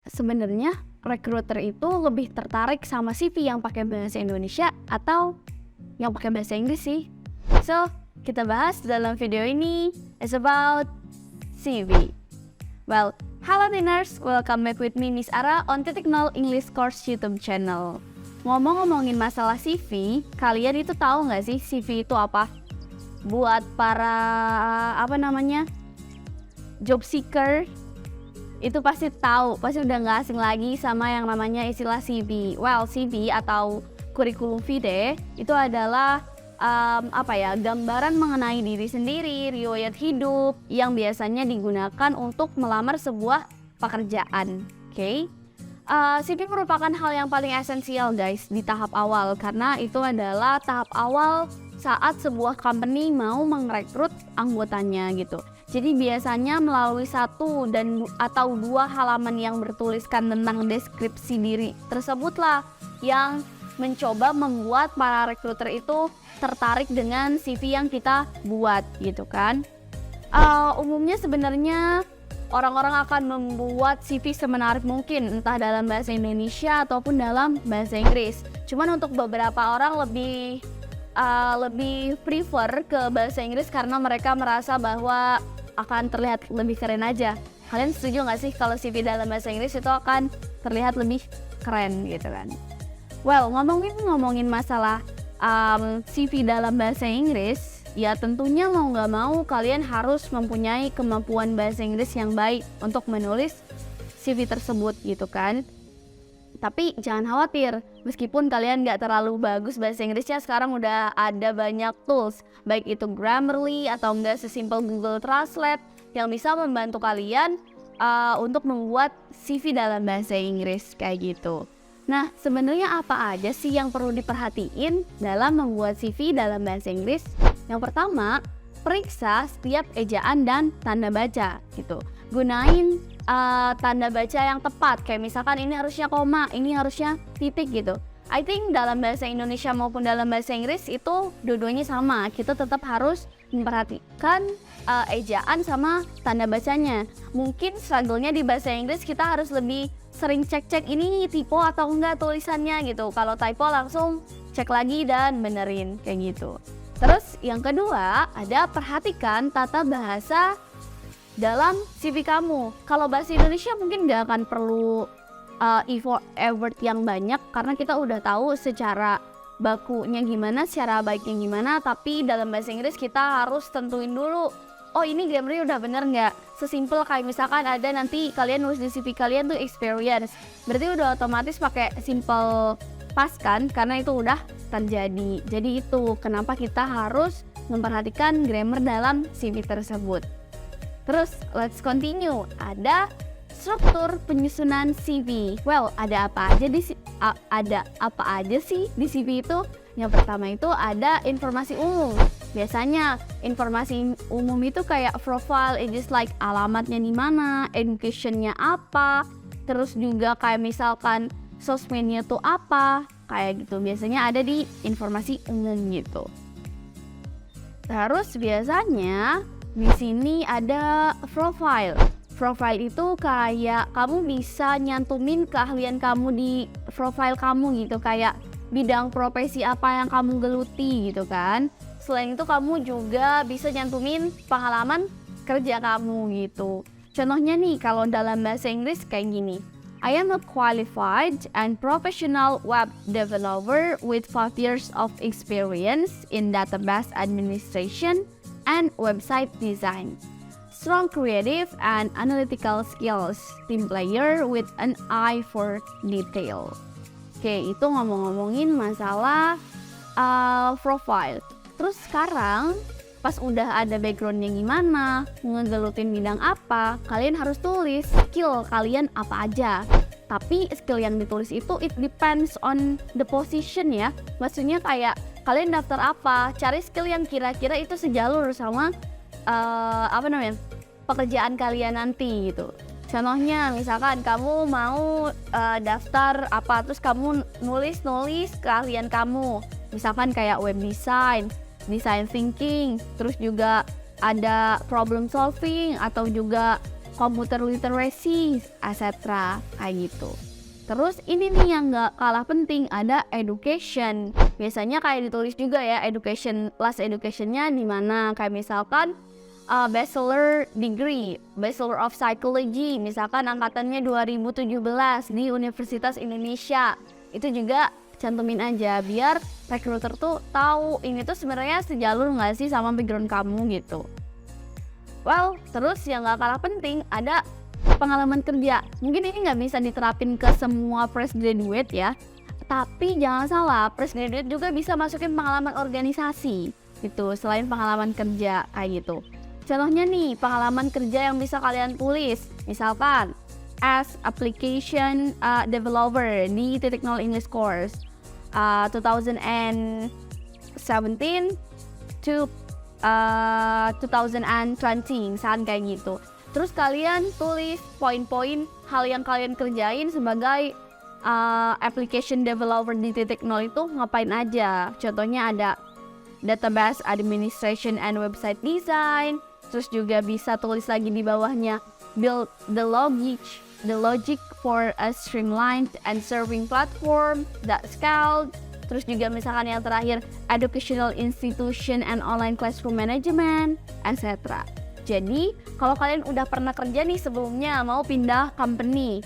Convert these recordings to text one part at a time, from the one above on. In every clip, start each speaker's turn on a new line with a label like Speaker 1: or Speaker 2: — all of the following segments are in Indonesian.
Speaker 1: Sebenarnya recruiter itu lebih tertarik sama CV yang pakai bahasa Indonesia atau yang pakai bahasa Inggris sih? So, kita bahas dalam video ini is about CV. Well, hello Tiners, welcome back with me Miss Ara on Titik Nol English Course YouTube channel. Ngomong-ngomongin masalah CV, kalian itu tahu nggak sih CV itu apa? Buat para job seeker itu pasti tahu, pasti udah nggak asing lagi sama yang namanya istilah CV. Well, CV atau kurikulum vitae itu adalah gambaran mengenai diri sendiri, riwayat hidup yang biasanya digunakan untuk melamar sebuah pekerjaan. Oke? CV merupakan hal yang paling esensial guys di tahap awal, karena itu adalah tahap awal saat sebuah company mau merekrut anggotanya gitu. Jadi biasanya melalui satu atau dua halaman yang bertuliskan tentang deskripsi diri tersebutlah yang mencoba membuat para rekruter itu tertarik dengan CV yang kita buat gitu kan. Umumnya sebenarnya orang-orang akan membuat CV semenarik mungkin, entah dalam bahasa Indonesia ataupun dalam bahasa Inggris. Cuman untuk beberapa orang lebih prefer ke bahasa Inggris karena mereka merasa bahwa akan terlihat lebih keren aja. Kalian setuju nggak sih kalau CV dalam bahasa Inggris itu akan terlihat lebih keren gitu kan? Well, ngomongin masalah CV dalam bahasa Inggris, ya tentunya mau nggak mau kalian harus mempunyai kemampuan bahasa Inggris yang baik untuk menulis CV tersebut gitu kan. Tapi jangan khawatir, meskipun kalian nggak terlalu bagus bahasa Inggrisnya, sekarang udah ada banyak tools, baik itu Grammarly atau enggak sesimpel Google Translate yang bisa membantu kalian untuk membuat CV dalam bahasa Inggris kayak gitu. Nah, sebenarnya apa aja sih yang perlu diperhatiin dalam membuat CV dalam bahasa Inggris? Yang pertama, periksa setiap ejaan dan tanda baca gitu. Gunain tanda baca yang tepat, kayak misalkan ini harusnya koma, ini harusnya titik gitu. I think dalam bahasa Indonesia maupun dalam bahasa Inggris itu dua-duanya sama. Kita tetap harus memperhatikan ejaan sama tanda bacanya. Mungkin struggle-nya di bahasa Inggris kita harus lebih sering cek-cek ini typo atau enggak tulisannya gitu. Kalau typo langsung cek lagi dan benerin kayak gitu. Terus yang kedua, ada perhatikan tata bahasa dalam CV kamu. Kalau bahasa Indonesia mungkin nggak akan perlu effort yang banyak karena kita udah tahu secara bakunya gimana, secara baiknya gimana. Tapi dalam bahasa Inggris kita harus tentuin dulu, oh ini grammarnya udah bener nggak? Sesimpel kayak misalkan ada nanti kalian nulis di CV kalian tuh experience, berarti udah otomatis pakai simple past kan, karena itu udah terjadi. Jadi itu kenapa kita harus memperhatikan grammar dalam CV tersebut. Terus let's continue, ada struktur penyusunan CV. Well, ada apa aja sih di CV itu? Yang pertama itu ada informasi umum. Biasanya informasi umum itu kayak profile, just like alamatnya di mana, educationnya apa, terus juga kayak misalkan sosmednya tuh apa, kayak gitu. Biasanya ada di informasi umum gitu. Terus biasanya di sini ada profile. Profile itu kayak kamu bisa nyantumin keahlian kamu di profile kamu gitu, kayak bidang profesi apa yang kamu geluti gitu kan. Selain itu kamu juga bisa nyantumin pengalaman kerja kamu gitu. Contohnya nih kalau dalam bahasa Inggris kayak gini. I am a qualified and professional web developer with 5 years of experience in database administration and website design. Strong creative and analytical skills, team player with an eye for detail. Oke, itu ngomongin masalah profile. Terus sekarang pas udah ada backgroundnya gimana, ngegelutin bidang apa, kalian harus tulis skill kalian apa aja. Tapi skill yang ditulis itu it depends on the position ya. Maksudnya kayak kalian daftar apa, cari skill yang kira-kira itu sejalur sama pekerjaan kalian nanti gitu. Contohnya misalkan kamu mau daftar apa, terus kamu nulis keahlian kamu. Misalkan kayak web design, design thinking, terus juga ada problem solving atau juga computer literacy, etc. kayak gitu. Terus ini nih yang gak kalah penting, ada education. Biasanya kayak ditulis juga ya, education, last educationnya di mana, kayak misalkan bachelor degree, bachelor of psychology, misalkan angkatannya 2017 di Universitas Indonesia. Itu juga cantumin aja biar recruiter tuh tahu ini tuh sebenarnya sejalur nggak sih sama background kamu gitu. Well, terus yang gak kalah penting ada pengalaman kerja. Mungkin ini nggak bisa diterapin ke semua fresh graduate ya, tapi jangan salah, fresh graduate juga bisa masukin pengalaman organisasi gitu selain pengalaman kerja kayak gitu. Contohnya nih, pengalaman kerja yang bisa kalian tulis, misalkan as application developer di Titik Nol English Course 2017 to 2020, misalkan kayak gitu. Terus kalian tulis poin-poin hal yang kalian kerjain sebagai application developer di Titik Nol itu ngapain aja. Contohnya ada database administration and website design. Terus juga bisa tulis lagi di bawahnya build the logic for a streamlined and serving platform that scaled. Terus juga misalkan yang terakhir educational institution and online classroom management, etc. Jadi, kalau kalian udah pernah kerja nih sebelumnya, mau pindah company,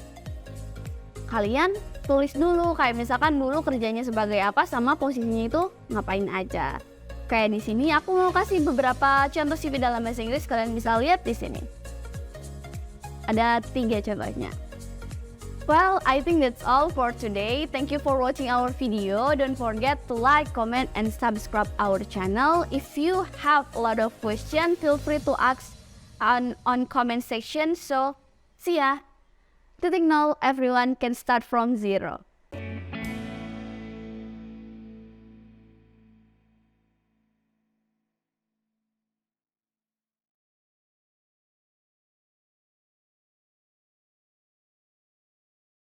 Speaker 1: kalian tulis dulu, kayak misalkan dulu kerjanya sebagai apa sama posisinya itu ngapain aja. Kayak di sini aku mau kasih beberapa contoh CV dalam bahasa Inggris, kalian bisa lihat di sini. Ada 3 contohnya. Well, I think that's all for today. Thank you for watching our video. Don't forget to like, comment, and subscribe our channel. If you have a lot of questions, feel free to ask on comment section. So, see ya. Titik Nol, everyone can start from zero.